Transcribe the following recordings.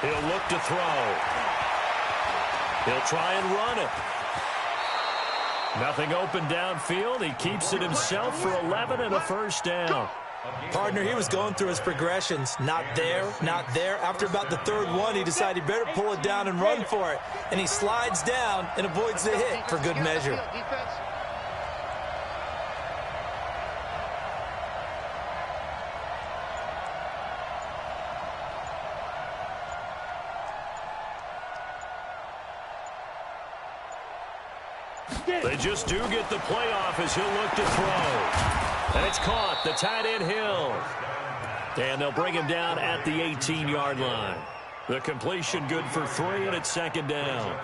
He'll look to throw. He'll try and run it. Nothing open downfield. He keeps it himself for 11 and a first down. Partner, he was going through his progressions. Not there, not there. After about the third one, he decided he better pull it down and run for it. And he slides down and avoids the hit for good measure. They just do get the playoff as he'll look to throw. And it's caught. The tight end Hill. And they'll bring him down at the 18-yard line. The completion good for 3, and it's second down.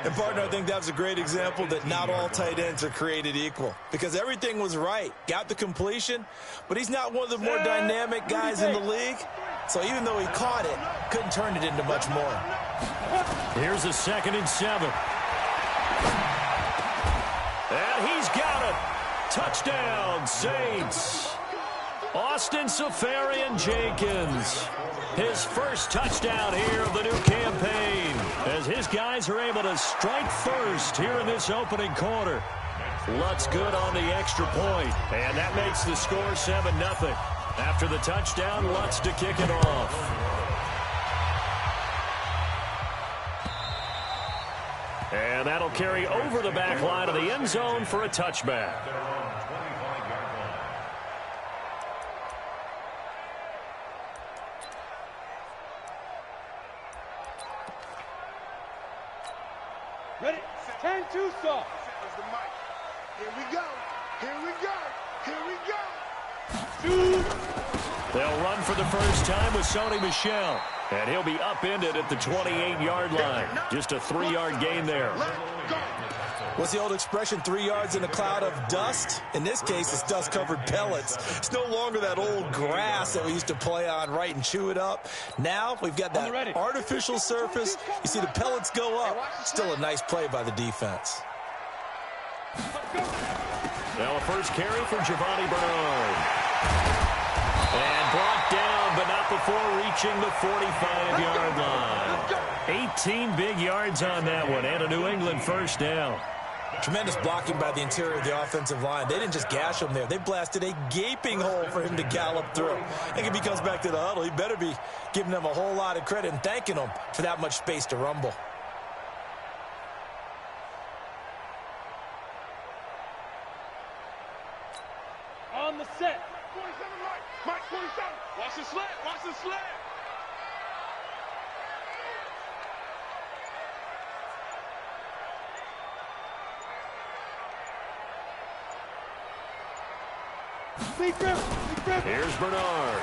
And, partner, I think that was a great example that not all tight ends are created equal. Because everything was right. Got the completion, but he's not one of the more dynamic guys in the league. So even though he caught it, couldn't turn it into much more. Here's a 2nd and 7. And he's got it. Touchdown, Saints. Austin Seferian-Jenkins. His first touchdown here of the new campaign as his guys are able to strike first here in this opening quarter. Lutz good on the extra point, and that makes the score 7-0. After the touchdown, Lutz to kick it off. And that'll carry over the back line of the end zone for a touchback. Ready? 10-2 soft. Here we go. Here we go. Here we go. They'll run for the first time with Sony Michel. And he'll be upended at the 28-yard line. Just a 3-yard gain there. What's the old expression, 3 yards in a cloud of dust? In this case, it's dust-covered pellets. It's no longer that old grass that we used to play on, right, and chew it up. Now we've got that artificial surface. You see the pellets go up. Still a nice play by the defense. Now a first carry for Giovanni Bernard. And brought down, but not before reaching the 45-yard line. 18 big yards on that one, and a New England first down. Tremendous blocking by the interior of the offensive line. They didn't just gash him there. They blasted a gaping hole for him to gallop through. I think if he comes back to the huddle, he better be giving them a whole lot of credit and thanking them for that much space to rumble. On the set. 47 right. Mike 47. Watch the slant. Watch the slant. Here's Bernard.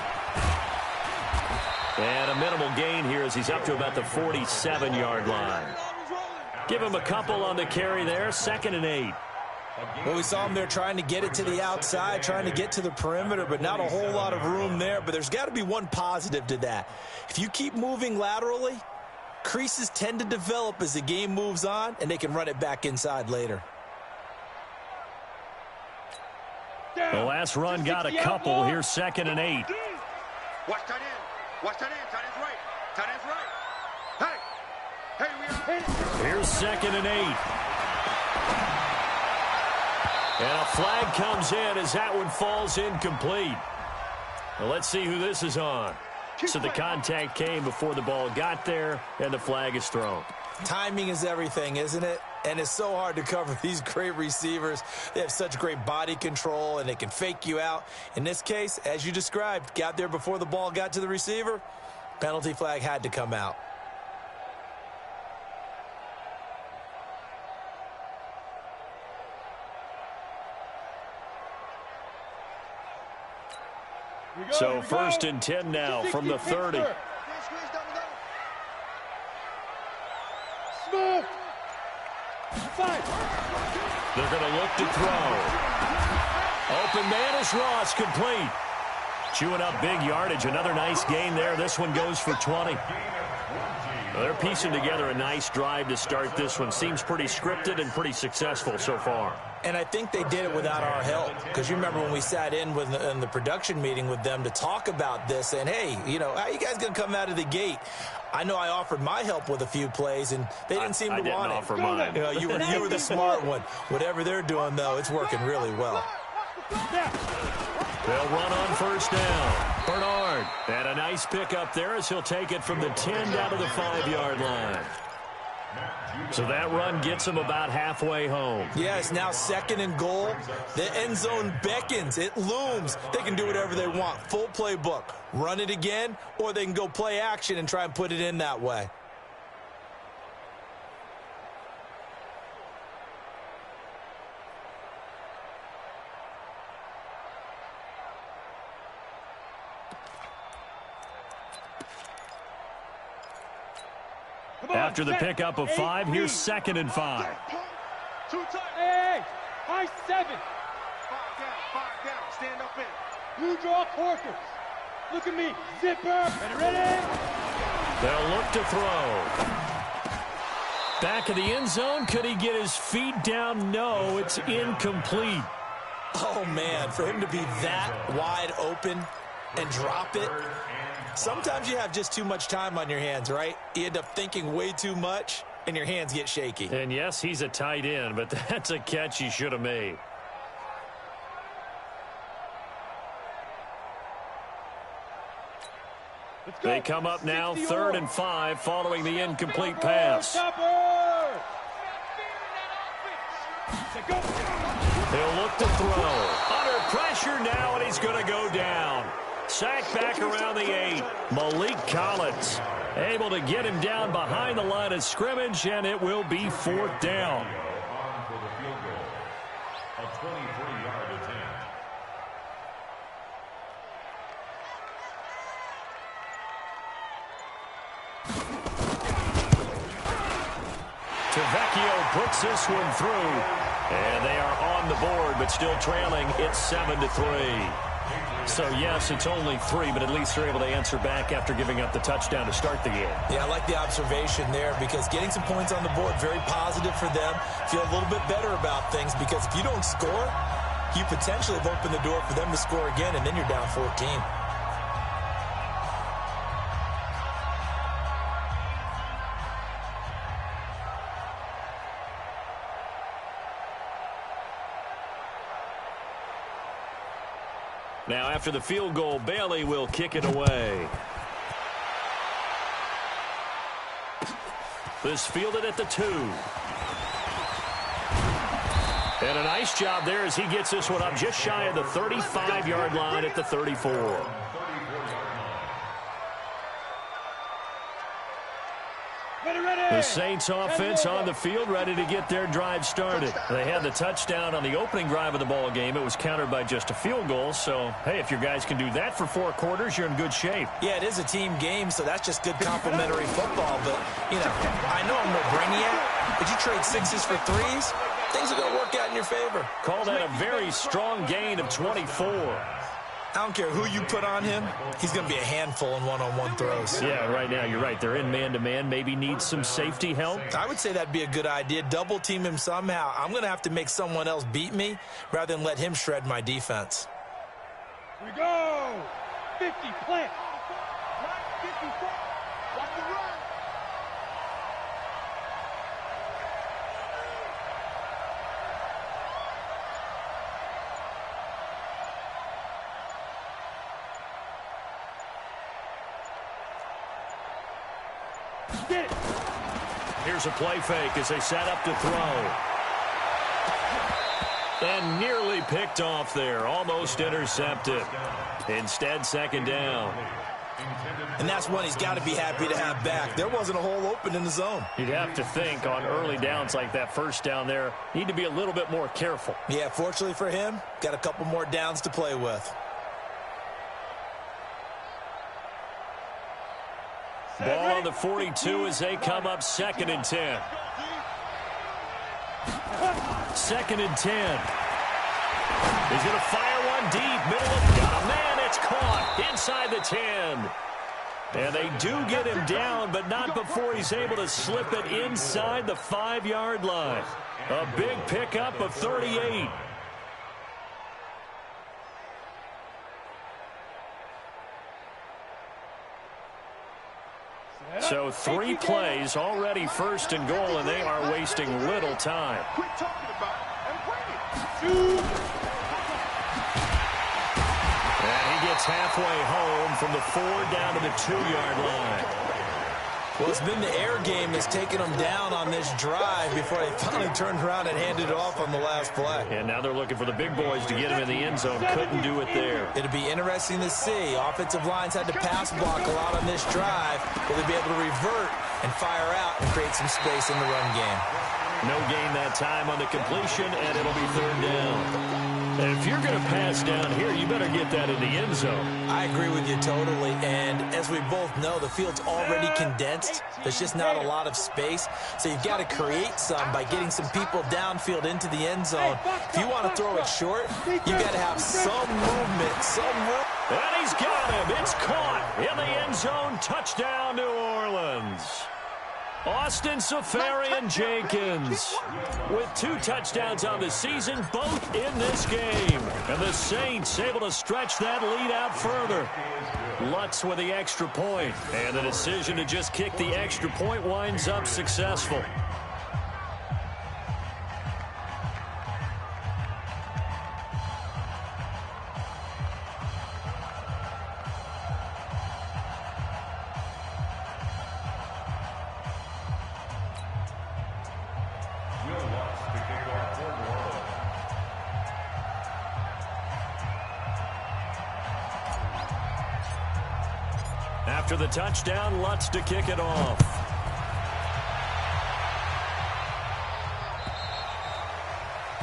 And a minimal gain here as he's up to about the 47-yard line. Give him a couple on the carry there. 2nd and 8. Well, we saw him there trying to get it to the outside, trying to get to the perimeter, but not a whole lot of room there. But there's got to be one positive to that. If you keep moving laterally, creases tend to develop as the game moves on, and they can run it back inside later. The last run got a couple. Here's 2nd and 8. Watch tight end. Watch tight end. Tight end's right. Tight end's right. Hey. Hey, we are. Here's 2nd and 8. And a flag comes in as that one falls incomplete. Well, let's see who this is on. So the contact came before the ball got there, and the flag is thrown. Timing is everything, isn't it? And it's so hard to cover these great receivers. They have such great body control, and they can fake you out. In this case, as you described, got there before the ball got to the receiver. Penalty flag had to come out. So 1st and 10 now from the 30. Smooth. 5. They're going to look to throw. Open man is Ross, complete. Chewing up big yardage. Another nice gain there. This one goes for 20. They're piecing together a nice drive to start this one. Seems pretty scripted and pretty successful so far. And I think they did it without our help. Because you remember when we sat in the production meeting with them to talk about this. And, hey, you know, how you guys going to come out of the gate? I know I offered my help with a few plays, and they didn't seem to want it. I didn't offer mine. You were the smart one. Whatever they're doing, though, it's working really well. They'll run on first down. Bernard. And a nice pickup there as he'll take it from the 10 down to the 5-yard line. So that run gets him about halfway home. Yeah, it's now 2nd and goal. The end zone beckons. It looms. They can do whatever they want. Full playbook. Run it again, or they can go play action and try and put it in that way. After the pickup of 5, here's 2nd and 5. Hey, high 7. 5 down, stand up in. Blue draw Corkers. Look at me, zipper, and ready? They'll look to throw. Back of the end zone, could he get his feet down? No, it's incomplete. Oh, man, for him to be that wide open and drop it. Sometimes you have just too much time on your hands, right? You end up thinking way too much, and your hands get shaky. And yes, he's a tight end, but that's a catch he should have made. They come up now 3rd and 5 following the incomplete pass. He'll look to throw. Under pressure now, and he's going to go down. Sacked back around the 8. Malik Collins able to get him down behind the line of scrimmage, and it will be 4th down. Tavecchio puts this one through, and they are on the board, but still trailing. It's 7-3. So, yes, it's only 3, but at least they're able to answer back after giving up the touchdown to start the game. Yeah, I like the observation there because getting some points on the board, very positive for them. Feel a little bit better about things because if you don't score, you potentially have opened the door for them to score again, and then you're down 14. Now, after the field goal, Bailey will kick it away. This fielded at the 2. And a nice job there as he gets this one up just shy of the 35-yard line at the 34. The Saints offense on the field, ready to get their drive started. They had the touchdown on the opening drive of the ball game. It was countered by just a field goal. So, hey, if your guys can do that for 4 quarters, you're in good shape. Yeah, it is a team game, so that's just good complimentary football. But, you know, I know I'm no brainiac, but you trade 6s for 3s, things are going to work out in your favor. Call that a very strong gain of 24. I don't care who you put on him. He's going to be a handful in one-on-one throws. Yeah, right now, you're right. They're in man-to-man. Maybe need some safety help. I would say that'd be a good idea. Double team him somehow. I'm going to have to make someone else beat me rather than let him shred my defense. Here we go. 50, plant. 54. Watch the run. Get it. Here's a play fake as they set up to throw. And nearly picked off there. Almost intercepted. Instead, 2nd down. And that's one he's got to be happy to have back. There wasn't a hole open in the zone. You'd have to think on early downs like that first down there, need to be a little bit more careful. Yeah, fortunately for him, got a couple more downs to play with. Ball on the 42 as they come up 2nd and 10. 2nd and 10. He's going to fire one deep. Middle of got a man. It's caught inside the 10. And they do get him down, but not before he's able to slip it inside the 5-yard line. A big pickup of 38. So 3 plays, already first and goal, and they are wasting little time. Quit talking about it and bring it. And he gets halfway home from the 4 down to the 2-yard line. Well, it's been the air game that's taken them down on this drive before they finally turned around and handed it off on the last play. And now they're looking for the big boys to get him in the end zone. Couldn't do it there. It'll be interesting to see. Offensive lines had to pass block a lot on this drive. Will they be able to revert and fire out and create some space in the run game? No gain that time on the completion, and it'll be 3rd down. And if you're going to pass down here, you better get that in the end zone. I agree with you totally. And as we both know, the field's already condensed. There's just not a lot of space. So you've got to create some by getting some people downfield into the end zone. If you want to throw it short, you've got to have some movement, some room. And he's got him. It's caught in the end zone. Touchdown, New Orleans. Austin Seferian-Jenkins with 2 touchdowns on the season, both in this game. And the Saints able to stretch that lead out further. Lutz with the extra point. And the decision to just kick the extra point winds up successful. After the touchdown, Lutz to kick it off.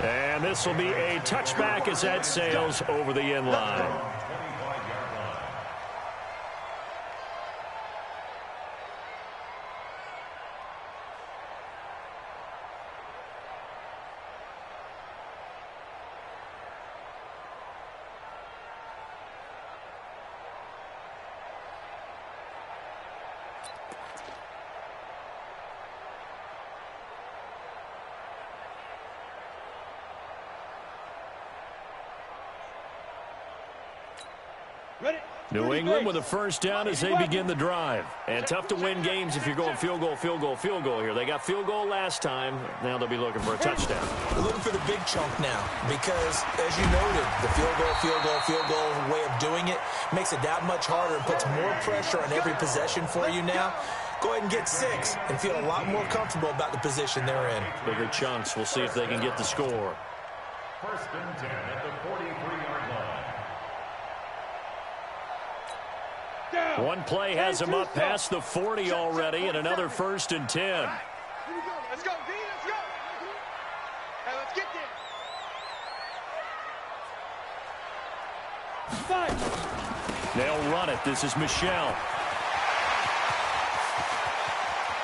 And this will be a touchback as that sails over the end line. New England with a first down as they begin the drive. And tough to win games if you're going field goal, field goal, field goal here. They got field goal last time. Now they'll be looking for a touchdown. They're looking for the big chunk now because, as you noted, the field goal way of doing it makes it that much harder and puts more pressure on every possession for you now. Go ahead and get 6 and feel a lot more comfortable about the position they're in. Bigger chunks. We'll see if they can get the score. 1st and 10 at the 43-yard line. One play has him up past the 40 already, and another 1st and 10. Here we go. Let's go, D. Let's go. Hey, let's get there. 5. They'll run it. This is Michel.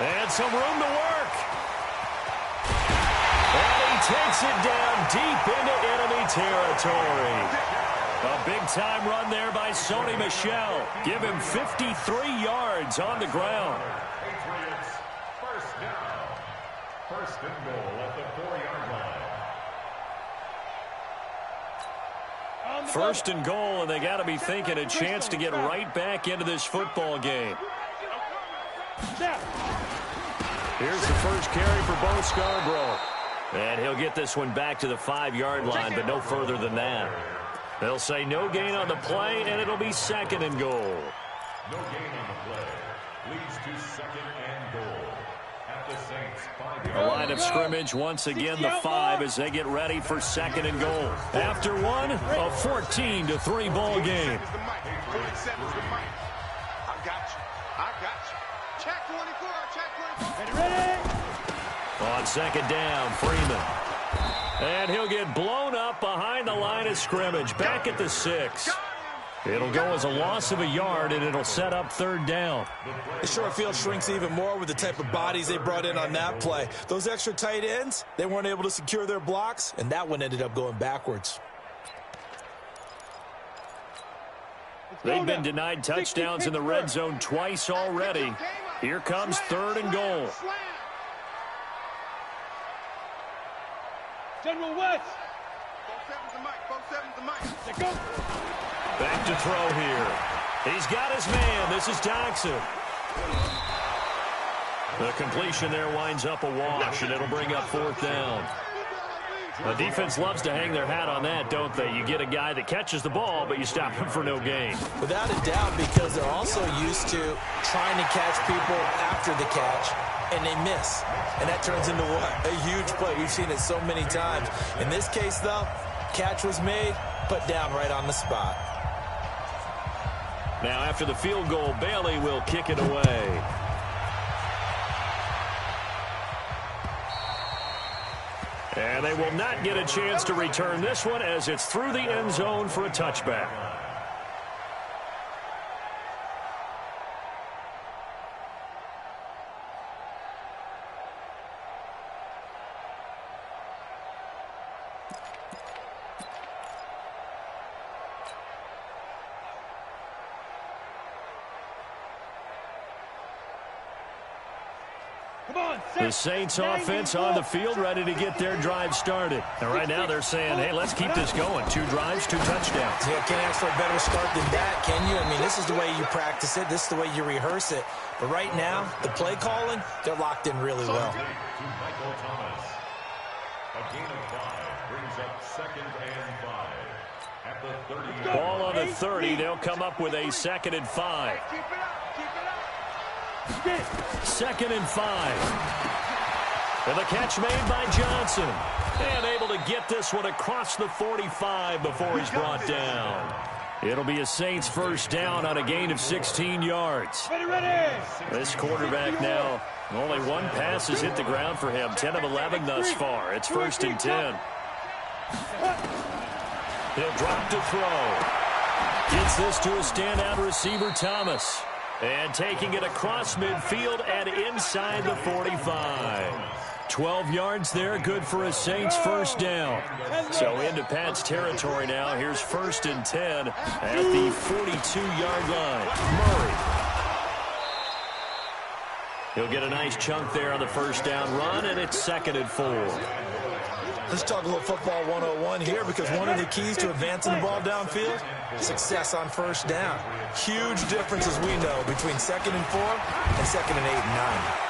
And some room to work. And he takes it down deep into enemy territory. A big-time run there by Sony Michel. Give him 53 yards on the ground. Patriots, 1st down. 1st and goal at the 4-yard line. 1st and goal, and they got to be thinking a chance to get right back into this football game. Here's the first carry for Bo Scarborough. And he'll get this one back to the 5-yard line, but no further than that. They'll say no gain on the play, and it'll be 2nd and goal. No gain on the play. Leads to 2nd and goal. At the Saints 5-yard A line of scrimmage once again, the 5, as they get ready for 2nd and goal. After one, a 14-3 ball game. 47's the mic. I got you. Check 24. Check 24. Ready? On 2nd down, Freeman. And he'll get blown up behind the line of scrimmage, back at the 6. It'll go as a loss of a yard, and it'll set up 3rd down. The short field shrinks even more with the type of bodies they brought in on that play. Those extra tight ends, they weren't able to secure their blocks, and that one ended up going backwards. They've been denied touchdowns in the red zone twice already. Here comes 3rd and goal. General West. 47's the mic. 47's the mic. Let's go. Back to throw here. He's got his man. This is Jackson. The completion there winds up a wash, and it'll bring up 4th down. The defense loves to hang their hat on that, don't they? You get a guy that catches the ball, but you stop him for no gain. Without a doubt, because they're also used to trying to catch people after the catch, and they miss. And that turns into what? A huge play. We've seen it so many times. In this case, though, catch was made, put down right on the spot. Now, after the field goal, Bailey will kick it away. And they will not get a chance to return this one as it's through the end zone for a touchback. The Saints offense on the field, ready to get their drive started. And right now they're saying, hey, let's keep this going. 2 drives, 2 touchdowns. Yeah, can't ask for a better start than that, can you? I mean, this is the way you practice it. This is the way you rehearse it. But right now, the play calling, they're locked in really well. To Michael Thomas. A gain of 5 brings up 2nd and 5. At the 30. Ball on the 30. They'll come up with a 2nd and 5. 2nd and 5. And the catch made by Johnson. And able to get this one across the 45 before he's brought down. It'll be a Saints first down on a gain of 16 yards. This quarterback now, only 1 pass has hit the ground for him. 10 of 11 thus far. It's 1st and 10. He'll drop to throw. Gets this to a standout receiver, Thomas. And taking it across midfield and inside the 45. 12 yards there, good for a Saints first down. So into Pat's territory now. Here's 1st and 10 at the 42-yard line. Murray. He'll get a nice chunk there on the first down run, and it's 2nd and 4. Let's talk a little football 101 here, because one of the keys to advancing the ball downfield, success on first down. Huge difference, as we know, between 2nd and 4 and 2nd and 8 and 9.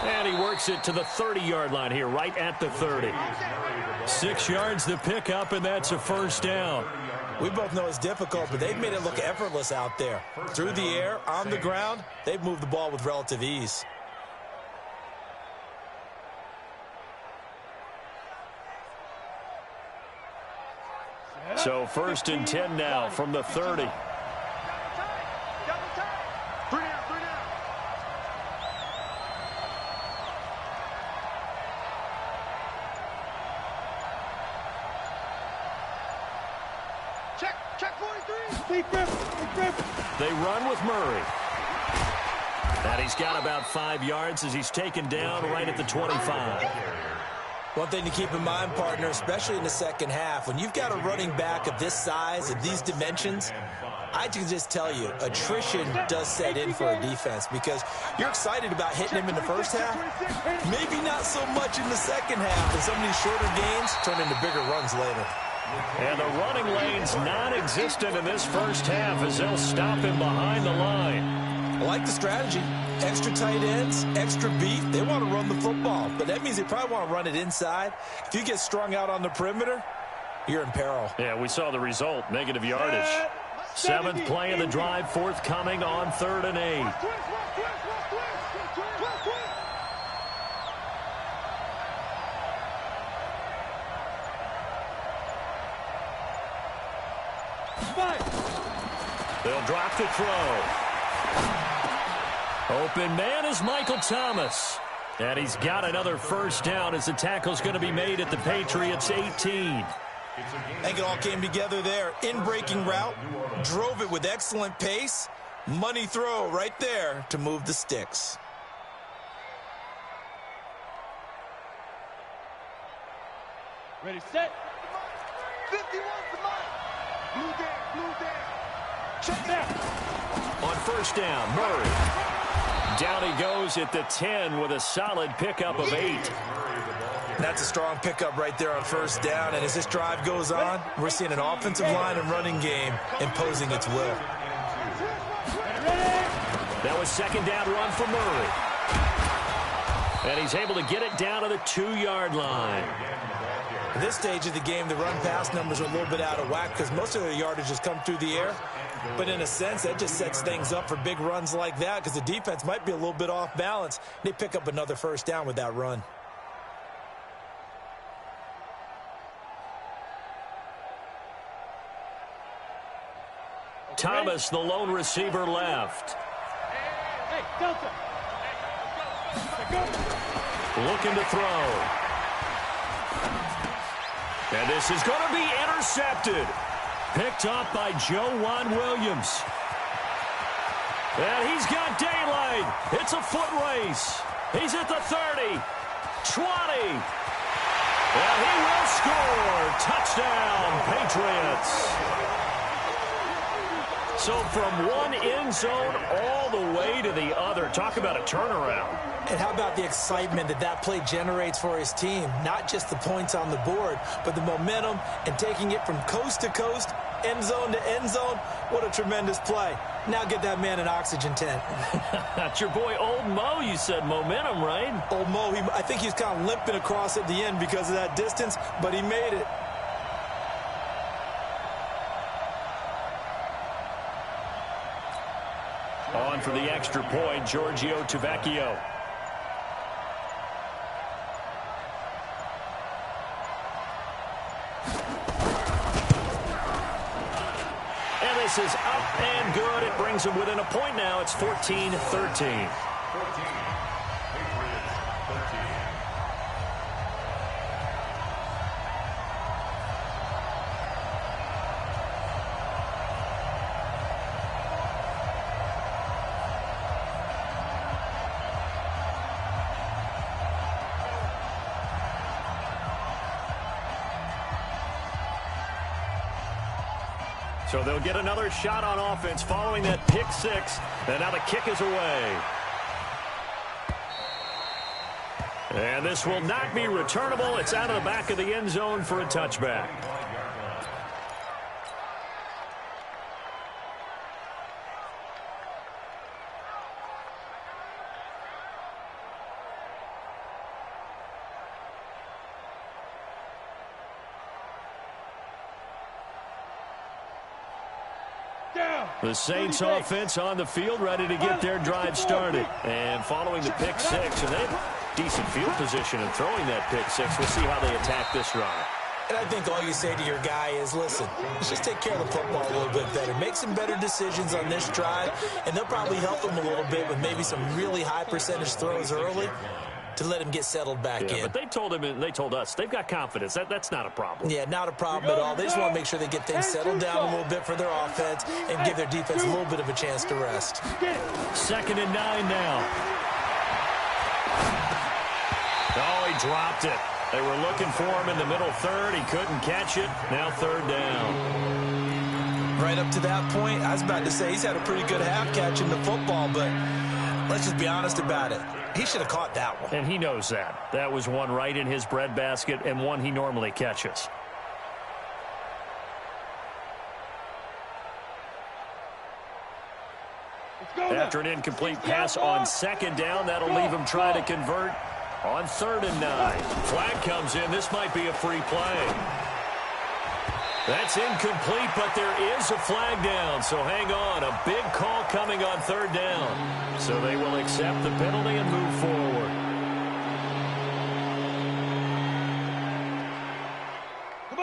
And he works it to the 30-yard line here, right at the 30. 6 yards to pick up, and that's a first down. We both know it's difficult, but they've made it look effortless out there. Through the air, on the ground, they've moved the ball with relative ease. So 1st and 10 now from the 30. Check 43. They run with Murray. And he's got about 5 yards as he's taken down right at the 25. One thing to keep in mind, partner, especially in the second half, when you've got a running back of this size, of these dimensions, I can just tell you, attrition does set in for a defense, because you're excited about hitting him in the first half, maybe not so much in the second half, and some of these shorter gains turn into bigger runs later. And the running lane's non-existent in this first half as they'll stop him behind the line. I like the strategy. Extra tight ends, extra beef. They want to run the football, but that means they probably want to run it inside. If you get strung out on the perimeter, you're in peril. Yeah, we saw the result, negative yardage. 7th play of the drive, forthcoming on 3rd and 8. They'll drop to throw. Open man is Michael Thomas. And he's got another first down as the tackle's going to be made at the Patriots 18. I think it all came together there. In-breaking route, drove it with excellent pace. Money throw right there to move the sticks. Ready, set. 51 to Mike. Blue down. Check down. On first down, Murray. Down he goes at the 10 with a solid pickup of 8. That's a strong pickup right there on first down. And as this drive goes on, we're seeing an offensive line and running game imposing its will. That was second down run for Murray. And he's able to get it down to the 2-yard line. At this stage of the game, the run-pass numbers are a little bit out of whack because most of their yardage has come through the air. But in a sense, that just sets things up for big runs like that because the defense might be a little bit off balance. They pick up another first down with that run. Thomas, the lone receiver, left. Hey, Delta. Looking to throw. And this is going to be intercepted. Picked up by Joejuan Williams. And he's got daylight. It's a foot race. He's at the 30, 20. And he will score. Touchdown, Patriots. So from one end zone all the way to the other. Talk about a turnaround. And how about the excitement that that play generates for his team? Not just the points on the board, but the momentum and taking it from coast to coast, end zone to end zone. What a tremendous play. Now get that man an oxygen tent. That's your boy Old Mo. You said momentum, right? Old Mo, I think he's kind of limping across at the end because of that distance, but he made it. On for the extra point, Giorgio Tavecchio. And this is up and good. It brings them within a point now. It's 14-13. 14. So they'll get another shot on offense following that pick six. And now the kick is away. And this will not be returnable. It's out of the back of the end zone for a touchback. The Saints offense on the field, ready to get their drive started. And following the pick six, and they have decent field position in throwing that pick six. We'll see how they attack this drive. And I think all you say to your guy is, listen, let's just take care of the football a little bit better. Make some better decisions on this drive, and they'll probably help him a little bit with maybe some really high percentage throws early to let him get settled back in. But they told him, and they told us, they've got confidence. That's not a problem. Yeah, not a problem at all. They just want to make sure they get things settled down a little bit for their offense and give their defense a little bit of a chance to rest. 2nd and 9 now. Oh, he dropped it. They were looking for him in the middle third. He couldn't catch it. Now 3rd down. Right up to that point, I was about to say he's had a pretty good half catching the football, but let's just be honest about it. He should have caught that one. And he knows that. That was one right in his breadbasket and one he normally catches. After an incomplete pass on 2nd down, that'll leave him trying to convert on 3rd and 9. Flag comes in. This might be a free play. That's incomplete, but there is a flag down, so hang on. A big call coming on 3rd down. So they will accept the penalty and move forward.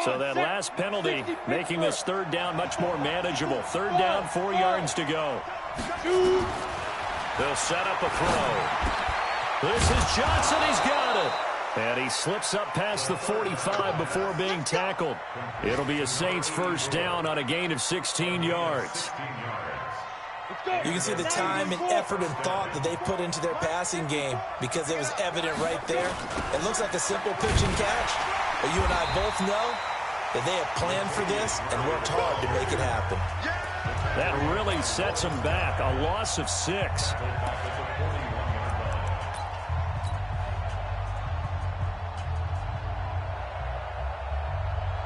So that last penalty making this 3rd down much more manageable. 3rd down, 4 yards to go. They'll set up a throw. This is Johnson. He's got it. And he slips up past the 45 before being tackled. It'll be a Saints first down on a gain of 16 yards. You can see the time and effort and thought that they put into their passing game because it was evident right there. It looks like a simple pitch and catch, but you and I both know that they have planned for this and worked hard to make it happen. That really sets them back. A loss of 6.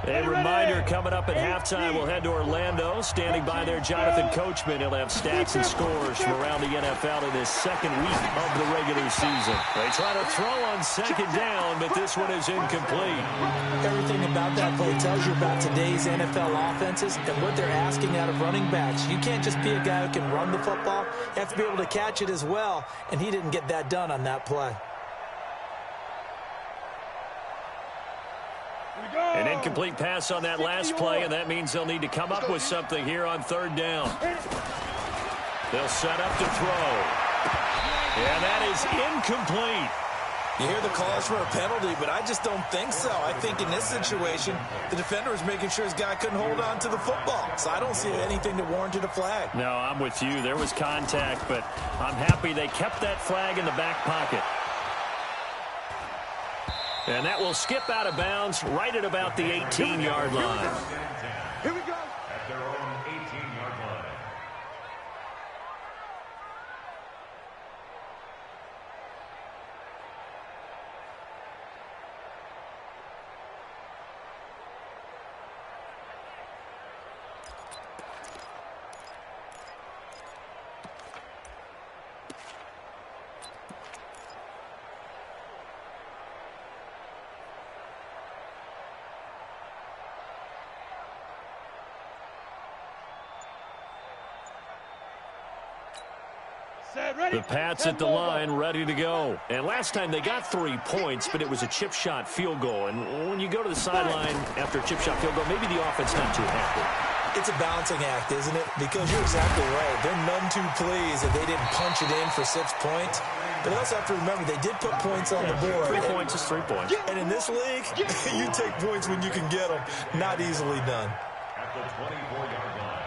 A reminder coming up at halftime, we'll head to Orlando. Standing by there, Jonathan Coachman. He'll have stats and scores from around the NFL in his second week of the regular season. They try to throw on second down, but this one is incomplete. Everything about that play tells you about today's NFL offenses and what they're asking out of running backs. You can't just be a guy who can run the football. You have to be able to catch it as well, and he didn't get that done on that play. An incomplete pass on that last play, and that means they'll need to come up with something here on third down. They'll set up to throw. And that is incomplete. You hear the calls for a penalty, but I just don't think so. I think in this situation, the defender was making sure his guy couldn't hold on to the football. So I don't see anything that warranted a flag. No, I'm with you. There was contact, but I'm happy they kept that flag in the back pocket. And that will skip out of bounds right at about the 18-yard line. Here we go. At their own 18-yard line. The Pats at the line, ready to go. And last time they got 3 points, but it was a chip shot field goal. And when you go to the sideline after a chip shot field goal, maybe the offense not too happy. It's a balancing act, isn't it? Because you're exactly right. They're none too pleased that they didn't punch it in for 6 points. But you also have to remember, they did put points on the board. 3 points is 3 points. And in this league, you take points when you can get them. Not easily done. At the 24-yard line.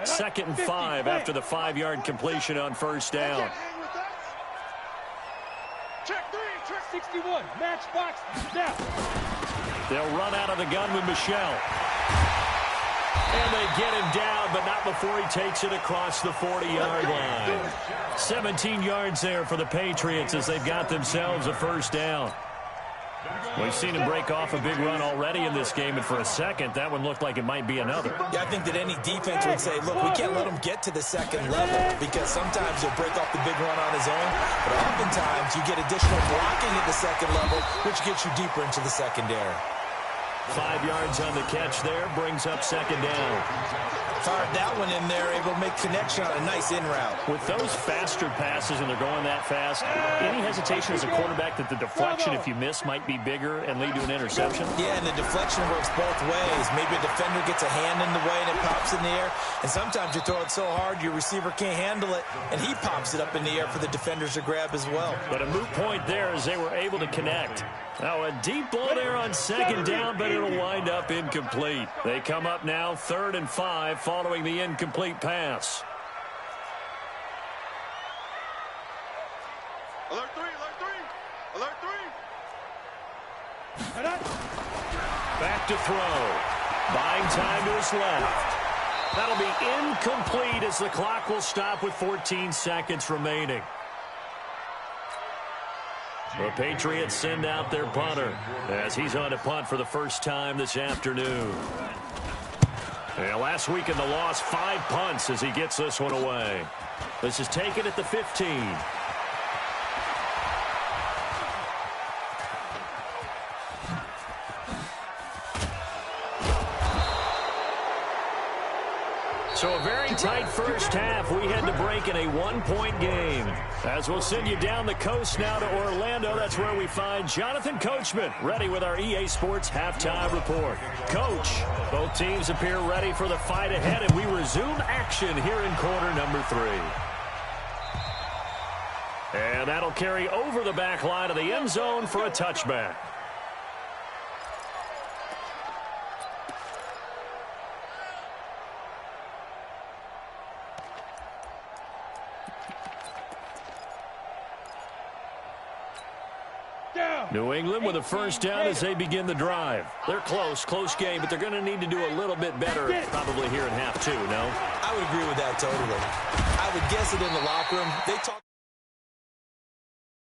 Second and 5 after the 5-yard completion on first down. Check 3, check 61, match box, now. They'll run out of the gun with Michel. And they get him down, but not before he takes it across the 40-yard line. 17 yards there for the Patriots as they've got themselves a first down. We've seen him break off a big run already in this game, and for a second, that one looked like it might be another. Yeah, I think that any defense would say, look, we can't let him get to the second level because sometimes he'll break off the big run on his own, but oftentimes you get additional blocking at the second level, which gets you deeper into the secondary. 5 yards on the catch there, brings up second down. Fired that one in there, able to make connection on a nice in route. With those faster passes and they're going that fast, any hesitation as a quarterback that the deflection, if you miss, might be bigger and lead to an interception? Yeah, and the deflection works both ways. Maybe a defender gets a hand in the way and it pops in the air, and sometimes you throw it so hard your receiver can't handle it, and he pops it up in the air for the defenders to grab as well. But a moot point there as they were able to connect. Now a deep ball there on second down, but it'll wind up incomplete. They come up now 3rd and 5 following the incomplete pass. Alert 3, alert 3, alert 3. Back to throw. Buying time to his left. That'll be incomplete as the clock will stop with 14 seconds remaining. The Patriots send out their punter as he's on to punt for the first time this afternoon. And last week in the loss, 5 punts as he gets this one away. This is taken at the 15. So a very tight first half. We had to break in a 1-point game. As we'll send you down the coast now to Orlando, that's where we find Jonathan Coachman, ready with our EA Sports Halftime Report. Coach, both teams appear ready for the fight ahead, and we resume action here in quarter number 3. And that'll carry over the back line of the end zone for a touchback. New England with a first down as they begin the drive. They're close game, but they're going to need to do a little bit better probably here in half 2, no? I would agree with that totally. I would guess it in the locker room. They talk